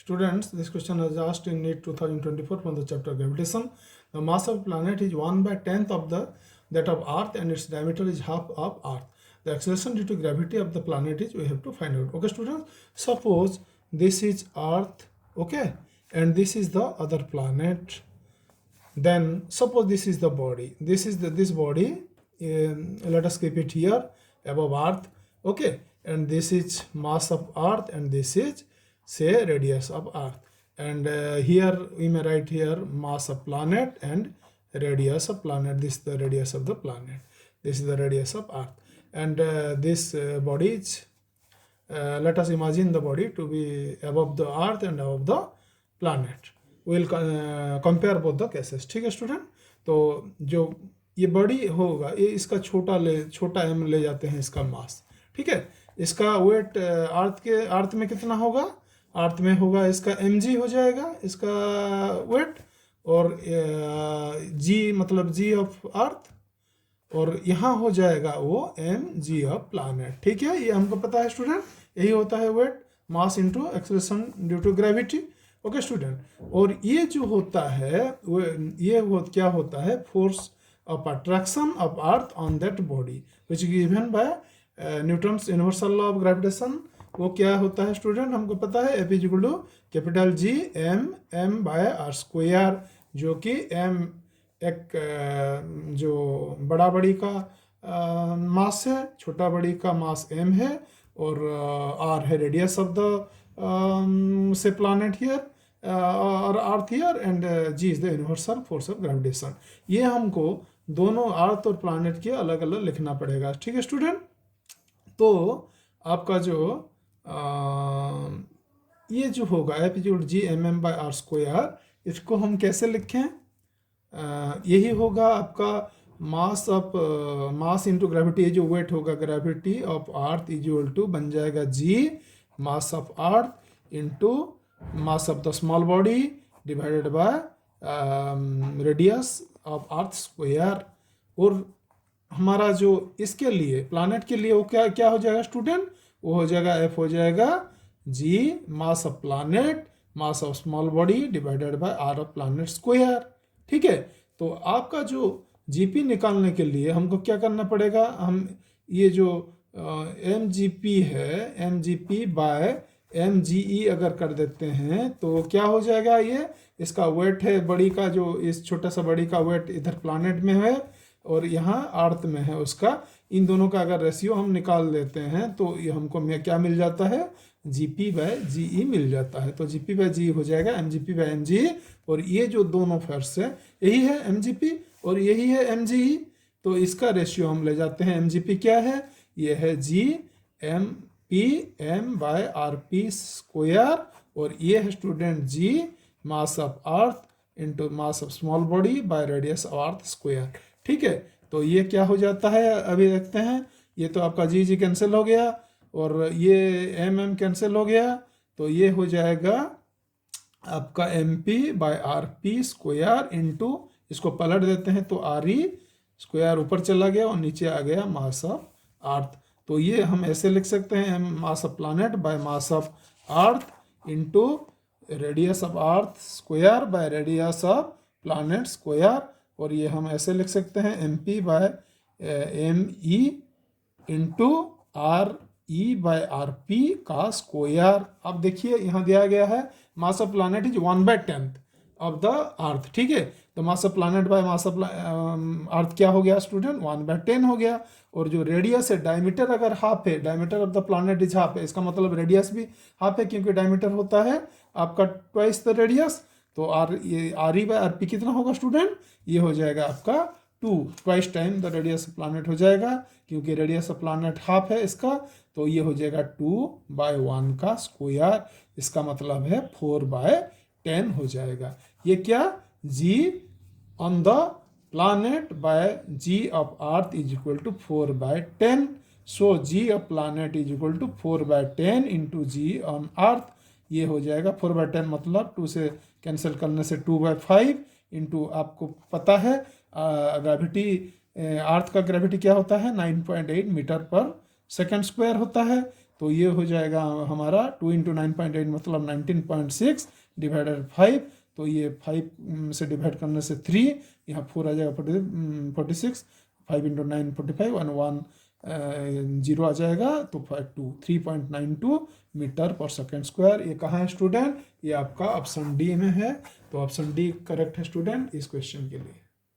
Students, this question was asked in NEET 2024 from the chapter Gravitation. The mass of planet is 1/10 of that of Earth, and its diameter is half of Earth. The acceleration due to gravity of the planet is, we have to find out. Okay, students, suppose this is Earth, okay, and this is the other planet. Then suppose this is the body. This body. Let us keep it here above Earth, okay, and this is mass of Earth, and this is, say, radius of Earth, and here we may write here mass of planet and radius of planet. This is the radius of the planet, this is the radius of Earth, and this body is, let us imagine the body to be above the Earth and above the planet. We will compare both the cases. ठीक है student, तो जो ये बड़ी होगा, ये इसका छोटा m ले जाते हैं इसका मास, ठीक है। इसका वेट अर्थ में कितना होगा, अर्थ में होगा इसका mg हो जाएगा इसका वेट, और g मतलब g ऑफ अर्थ, और यहाँ हो जाएगा वो mg ऑफ प्लैनेट, ठीक है। ये हमको पता है स्टूडेंट, यही होता है weight mass into acceleration due to gravity. Okay student, और ये जो होता है वो क्या होता है, force of attraction of earth on that body which is given by Newton's universal law of gravitation. वो क्या होता है स्टूडेंट, हमको पता है F equal to capital G m by R square, जो कि m एक जो बड़ा बड़ी का मास है, छोटा बड़ी का मास m है, और r है रेडियस ऑफ द से प्लैनेट हियर और earth here, and g is the universal force of gravitation. ये हमको दोनों अर्थ और प्लैनेट के अलग अलग लिखना पड़ेगा, ठीक है स्टूडेंट। तो आपका जो ये जो होगा F equal G mm by R square, इसको हम कैसे लिखें, यही होगा आपका मास इंटू ग्रेविटी। ये जो वेट होगा gravity of earth equal to बन जाएगा G mass of earth into mass of the small body divided by radius of earth square. और हमारा जो इसके लिए प्लैनेट के लिए वो क्या हो जाएगा स्टूडेंट, वो हो जाएगा F हो जाएगा G mass of planet mass of small body divided bye R of planet square, ठीक है। तो आपका जो GP निकालने के लिए हमको क्या करना पड़ेगा, हम ये जो mgp है, mgp बाय mge अगर कर देते हैं तो क्या हो जाएगा, ये इसका वेट है बड़ी का, जो इस छोटा सा बड़ी का वेट इधर प्लैनेट में है और यहाँ अर्थ में है, उसका इन दोनों का अगर रेशियो हम निकाल देते हैं तो ये हमको क्या मिल जाता है, GP बाय GE मिल जाता है। तो GP बाय GE हो जाएगा mgp बाय mge, और ये जो दोनों फोर्स है यही है mgp और यही है mge, तो इसका रेशियो हम ले जाते हैं। mgp क्या है, ये है G m by R P square, और ये है student G mass of earth into mass of small body by radius of earth square, ठीक है। तो ये क्या हो जाता है, अभी देखते हैं, ये तो आपका G कैंसिल हो गया और ये m कैंसिल हो गया, तो ये हो जाएगा आपका MP by R P square into, इसको पलट देते हैं तो RE स्क्वायर ऊपर चला गया और नीचे आ गया मास ऑफ अर्थ। तो ये हम ऐसे लिख सकते हैं mass of planet by mass of earth into radius of earth square by radius of planet square, और ये हम ऐसे लिख सकते हैं MP by ME into RE by RP का स्क्वायर। अब देखिए यहाँ दिया गया है mass of planet is 1/10 of the earth, ठीक है। तो mass of planet by mass of earth क्या हो गया स्टूडेंट, 1/10 हो गया। और जो रेडियस है, डायमीटर अगर हाफ है, diameter of the planet is half है, इसका मतलब रेडियस भी हाफ है, क्योंकि डायमीटर होता है आपका ट्वाइस द रेडियस। तो RE बाय RP कितना होगा स्टूडेंट, ये हो जाएगा आपका 2 twice time the radius of planet हो जाएगा, क्योंकि रेडियस ऑफ प्लैनेट हाफ है इसका, तो ये हो जाएगा 2/1 का स्क्वायर, इसका मतलब है 4/10 हो जाएगा। ये क्या, G on the planet by G of earth is equal to 4/10. So G of planet is equal to 4/10 into G on earth, ये हो जाएगा 4/10 मतलब 2 से कैंसिल करने से 2/5 इंटू, आपको पता है ग्रेविटी अर्थ का ग्रेविटी क्या होता है, 9.8 मीटर पर सेकेंड स्क्वायर होता है। तो ये हो जाएगा हमारा 2 इंटू 9.8 मतलब 19.6 डिवाइडेड 5, तो ये 5 से डिवाइड करने से 3, यहाँ 4 आ जाएगा 46, 5 इंटू 9 45 और 1 0 आ जाएगा, तो 3.92 मीटर पर सेकेंड स्क्वायर। ये कहाँ है स्टूडेंट? ये आपका ऑप्शन डी में है, तो ऑप्शन डी करेक्ट है स्टूडेंट इस क्वेश्चन के लिए।